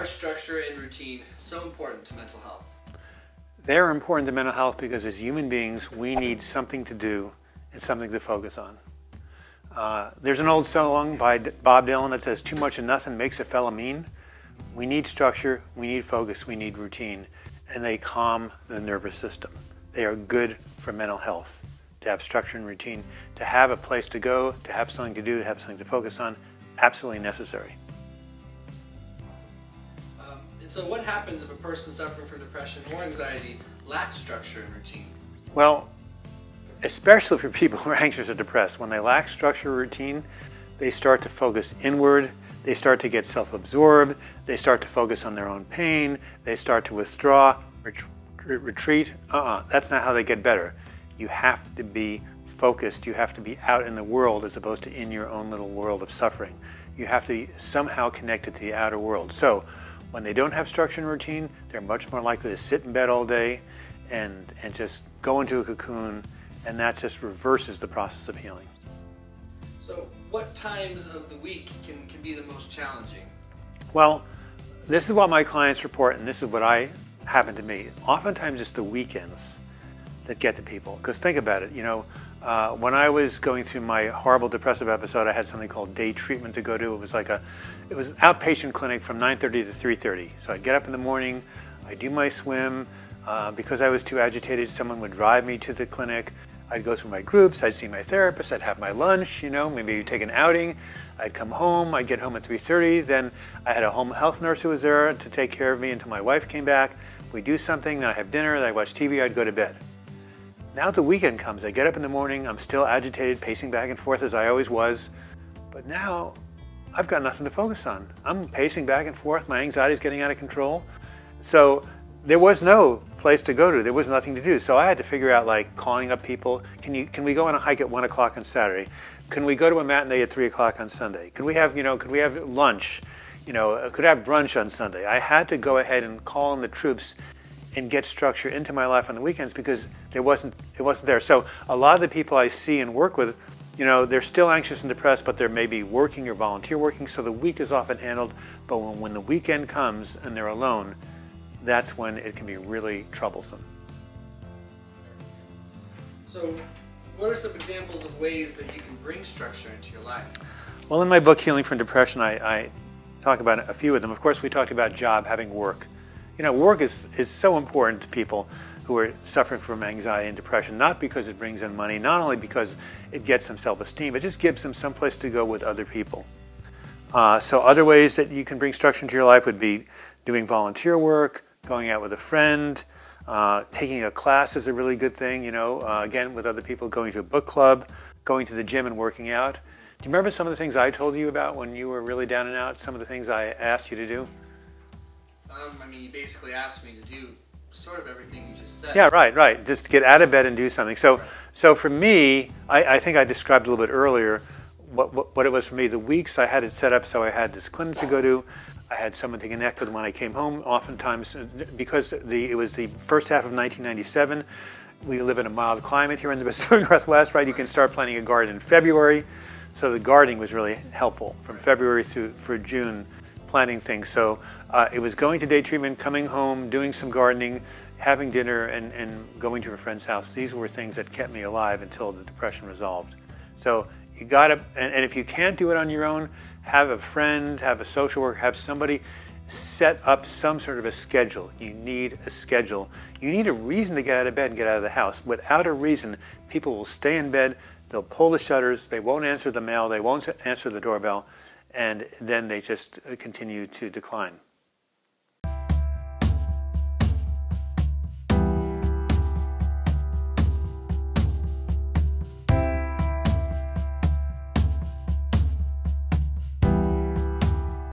Are structure and routine so important to mental health? They're important to mental health because as human beings, we need something to do and something to focus on. There's an old song by Bob Dylan that says, "Too much of nothing makes a fella mean." We need structure, we need focus, we need routine, and they calm the nervous system. They are good for mental health. To have structure and routine, to have a place to go, to have something to do, to have something to focus on, absolutely necessary. And so what happens if a person suffering from depression or anxiety lacks structure and routine? Well, especially for people who are anxious or depressed, when they lack structure or routine, they start to focus inward, they start to get self-absorbed, they start to focus on their own pain, they start to withdraw, retreat. That's not how they get better. You have to be focused, you have to be out in the world as opposed to in your own little world of suffering. You have to be somehow connected to the outer world. So when they don't have structure and routine, they're much more likely to sit in bed all day and just go into a cocoon, and that just reverses the process of healing. So what times of the week can be the most challenging? Well, this is what my clients report, and this is what happened to me. Oftentimes it's the weekends that get to people. Because think about it, when I was going through my horrible depressive episode, I had something called day treatment to go to. It was outpatient clinic from 9:30 to 3:30. So I'd get up in the morning, I'd do my swim. Because I was too agitated, someone would drive me to the clinic. I'd go through my groups, I'd see my therapist, I'd have my lunch, maybe take an outing. I'd come home, I'd get home at 3:30. Then I had a home health nurse who was there to take care of me until my wife came back. We'd do something, then I'd have dinner, then I'd watch TV, I'd go to bed. Now the weekend comes, I get up in the morning, I'm still agitated, pacing back and forth as I always was, but now I've got nothing to focus on. I'm pacing back and forth, my anxiety's getting out of control. So there was no place to go to, there was nothing to do. So I had to figure out, like, calling up people, can we go on a hike at 1 o'clock on Saturday? Can we go to a matinee at 3 o'clock on Sunday? Could we have lunch? Could I have brunch on Sunday? I had to go ahead and call in the troops and get structure into my life on the weekends because it wasn't there. So a lot of the people I see and work with, they're still anxious and depressed, but they're maybe working or volunteer working, so the week is often handled. But when the weekend comes and they're alone, that's when it can be really troublesome. So what are some examples of ways that you can bring structure into your life? Well, in my book, Healing from Depression, I talk about a few of them. Of course, we talked about job, having work. Work is so important to people who are suffering from anxiety and depression, not because it brings in money, not only because it gets them self-esteem, it just gives them some place to go with other people. So other ways that you can bring structure into your life would be doing volunteer work, going out with a friend, taking a class is a really good thing, again, with other people, going to a book club, going to the gym and working out. Do you remember some of the things I told you about when you were really down and out, some of the things I asked you to do? You basically asked me to do sort of everything you just said. Yeah, right. Just get out of bed and do something. So for me, I think I described a little bit earlier what it was for me. The weeks I had it set up so I had this clinic to go to. I had someone to connect with when I came home. Oftentimes, because it was the first half of 1997, we live in a mild climate here in the Pacific Northwest, right? You can start planting a garden in February. So the gardening was really helpful from February through June, planting things. So it was going to day treatment, coming home, doing some gardening, having dinner, and going to a friend's house. These were things that kept me alive until the depression resolved. So you gotta, and if you can't do it on your own, have a friend, have a social worker, have somebody set up some sort of a schedule. You need a schedule. You need a reason to get out of bed and get out of the house. Without a reason, people will stay in bed, they'll pull the shutters, they won't answer the mail, they won't answer the doorbell, and then they just continue to decline.